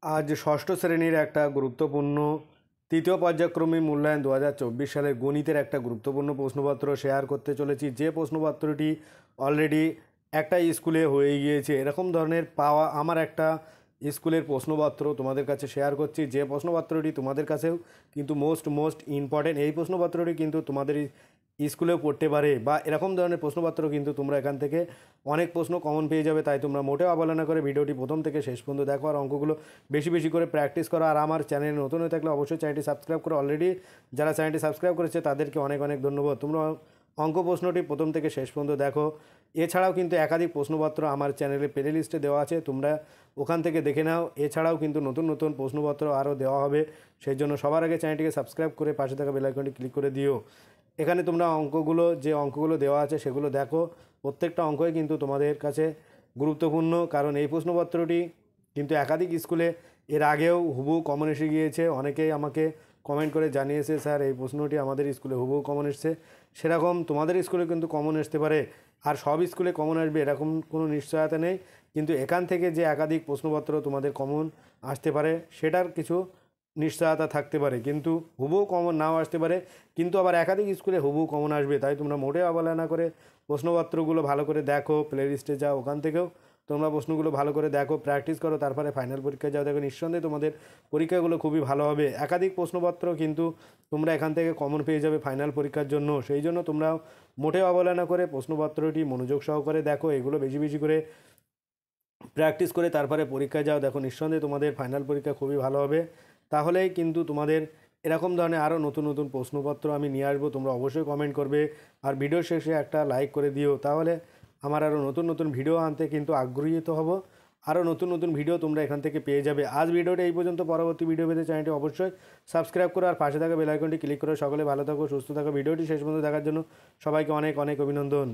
আজ ষষ্ঠ শ্রেণীর একটা গুরুত্বপূর্ণ তৃতীয় পর্যায়ক্রমিক মূল্যায়ন 2024 সালের গণিতের একটা গুরুত্বপূর্ণ প্রশ্নপত্র শেয়ার করতে চলেছি। যে প্রশ্নপত্রটি অলরেডি একটা স্কুলে হয়ে গিয়েছে, এরকম ধরনের পাওয়া আমার একটা স্কুলের প্রশ্নপত্র তোমাদের কাছে শেয়ার করছি। যে প্রশ্নপত্রটি তোমাদের কাছেও কিন্তু মোস্ট ইম্পর্টেন্ট। এই প্রশ্নপত্রটি কিন্তু তোমাদের স্কুলেও পড়তে পারে, বা এরকম ধরনের প্রশ্নপত্র কিন্তু তোমরা এখান থেকে অনেক প্রশ্ন কমন পেয়ে যাবে। তাই তোমরা মোটেও অবহেলা করে ভিডিওটি প্রথম থেকে শেষ পর্যন্ত দেখো আর অঙ্কগুলো বেশি বেশি করে প্র্যাকটিস করো। আর আমার চ্যানেলে নতুন হয়ে থাকলে অবশ্যই চ্যানেলটি সাবস্ক্রাইব করো। অলরেডি যারা চ্যানেলটি সাবস্ক্রাইব করেছে তাদেরকে অনেক অনেক ধন্যবাদ। তোমরা অঙ্ক প্রশ্নটি প্রথম থেকে শেষ পর্যন্ত দেখো। এছাড়াও কিন্তু একাধিক প্রশ্নপত্র আমার চ্যানেলে প্লে লিস্টে দেওয়া আছে, তোমরা ওখান থেকে দেখে নাও। এছাড়াও কিন্তু নতুন নতুন প্রশ্নপত্র আরও দেওয়া হবে, সেই জন্য সবার আগে চ্যানেলটিকে সাবস্ক্রাইব করে পাশে থাকা বেল আইকনটি ক্লিক করে দিও। এখানে তোমরা যে অঙ্কগুলো দেওয়া আছে সেগুলো দেখো। প্রত্যেকটা অঙ্কই কিন্তু তোমাদের কাছে গুরুত্বপূর্ণ, কারণ এই প্রশ্নপত্রটি কিন্তু একাধিক স্কুলে এর আগেও হুবহু কমন এসে গিয়েছে। অনেকেই আমাকে কমেন্ট করে জানিয়েছে, স্যার এই প্রশ্নটি আমাদের স্কুলে হুবহু কমন এসছে। সেরকম তোমাদের স্কুলে কিন্তু কমন আসতে পারে, আর সব স্কুলে কমন আসবে এরকম কোনো নিশ্চয়তা নেই। কিন্তু এখান থেকে যে একাধিক প্রশ্নপত্র তোমাদের কমন আসতে পারে সেটার কিছু নিশ্চয়তা থাকতে পারে, কিন্তু হুবহু কমন নাও আসতে পারে। কিন্তু আবার একাধিক স্কুলে হুবহু কমন আসবে, তাই তোমরা মোটেও অবহেলা না করে প্রশ্নপত্রগুলো ভালো করে দেখো। প্লে লিস্টে যাও, ওখান থেকেও তোমরা প্রশ্নগুলো ভালো করে দেখো, প্র্যাকটিস করো, তারপরে ফাইনাল পরীক্ষায় যাও। দেখো নিঃসন্দেহে তোমাদের পরীক্ষাগুলো খুবই ভালো হবে। একাধিক প্রশ্নপত্র কিন্তু তোমরা এখান থেকে কমন পেয়ে যাবে ফাইনাল পরীক্ষার জন্য। সেই জন্য তোমরা মোটেও অবহেলা না করে প্রশ্নপত্রটি মনোযোগ সহকারে দেখো, এগুলো বেশি বেশি করে প্র্যাকটিস করে তারপরে পরীক্ষায় যাও। দেখো নিঃসন্দেহে তোমাদের ফাইনাল পরীক্ষা খুবই ভালো হবে। তাহলেই কিন্তু তোমাদের এরকম ধরনের আরও নতুন নতুন প্রশ্নপত্র আমি নিয়ে আসবো। তোমরা অবশ্যই কমেন্ট করবে, আর ভিডিও শেষে একটা লাইক করে দিও, তাহলে আমার আরও নতুন নতুন ভিডিও আনতে কিন্তু আগ্রহীত হব। আরও নতুন নতুন ভিডিও তোমরা এখান থেকে পেয়ে যাবে। আজ ভিডিওটা এই পর্যন্ত। পরবর্তী ভিডিও পেতে চ্যানেলটি অবশ্যই সাবস্ক্রাইব করো আর পাশে থাকা বেল আইকনটি ক্লিক করে সকলে ভালো থাকো, সুস্থ থাকো। ভিডিওটি শেষ পর্যন্ত দেখার জন্য সবাইকে অনেক অনেক অভিনন্দন।